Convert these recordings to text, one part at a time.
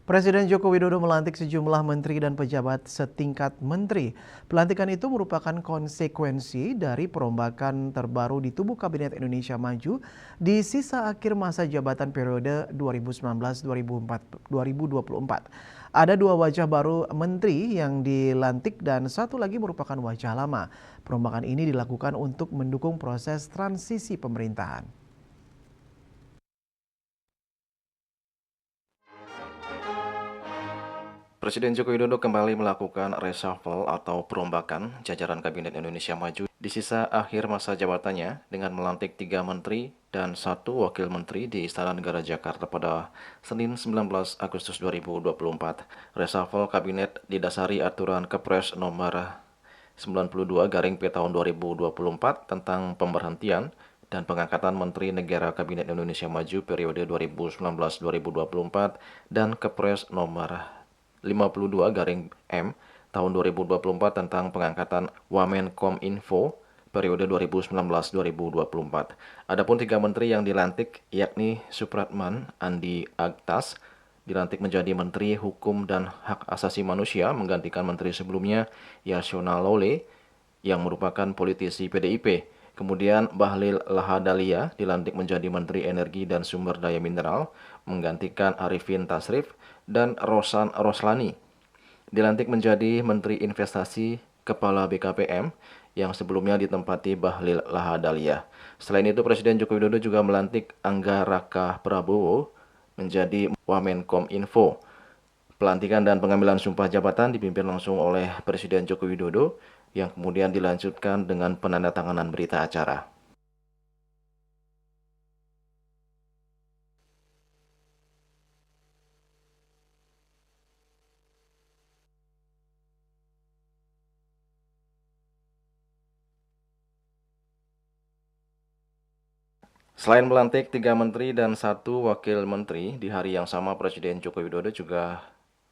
Presiden Joko Widodo melantik sejumlah menteri dan pejabat setingkat menteri. Pelantikan itu merupakan konsekuensi dari perombakan terbaru di tubuh Kabinet Indonesia Maju di sisa akhir masa jabatan periode 2019-2024. Ada dua wajah baru menteri yang dilantik dan satu lagi merupakan wajah lama. Perombakan ini dilakukan untuk mendukung proses transisi pemerintahan. Presiden Joko Widodo kembali melakukan reshuffle atau perombakan jajaran Kabinet Indonesia Maju di sisa akhir masa jabatannya dengan melantik 3 menteri dan 1 wakil menteri di Istana Negara Jakarta pada Senin 19 Agustus 2024. Reshuffle Kabinet didasari aturan Kepres nomor 92/P tahun 2024 tentang pemberhentian dan pengangkatan Menteri Negara Kabinet Indonesia Maju periode 2019-2024 dan Kepres nomor 52/M tahun 2024 tentang pengangkatan Wamenkominfo periode 2019-2024. Adapun 3 menteri yang dilantik yakni Supratman Andi Aktas dilantik menjadi Menteri Hukum dan Hak Asasi Manusia menggantikan menteri sebelumnya Yasona Lawli yang merupakan politisi PDIP. Kemudian Bahlil Lahadalia dilantik menjadi Menteri Energi dan Sumber Daya Mineral menggantikan Arifin Tasrif, dan Rosan Roslani dilantik menjadi Menteri Investasi Kepala BKPM yang sebelumnya ditempati Bahlil Lahadalia. Selain itu, Presiden Joko Widodo juga melantik Angga Raka Prabowo menjadi Wamenkominfo. Pelantikan dan pengambilan sumpah jabatan dipimpin langsung oleh Presiden Joko Widodo yang kemudian dilanjutkan dengan penandatanganan berita acara. Selain melantik 3 menteri dan 1 wakil menteri, di hari yang sama Presiden Joko Widodo juga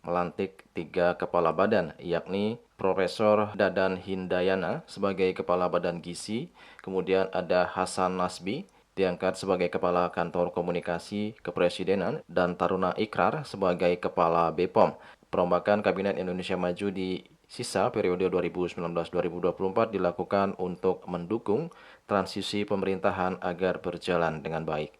melantik 3 kepala badan, yakni Profesor Dadan Hindayana sebagai Kepala Badan Gizi, kemudian ada Hasan Nasbi diangkat sebagai Kepala Kantor Komunikasi Kepresidenan, dan Taruna Ikrar sebagai Kepala BPOM. Perombakan Kabinet Indonesia Maju di sisa periode 2019-2024 dilakukan untuk mendukung transisi pemerintahan agar berjalan dengan baik.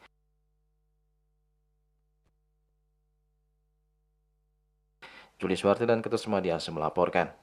Juli Suwarti dan Ketut Sumadiasa melaporkan.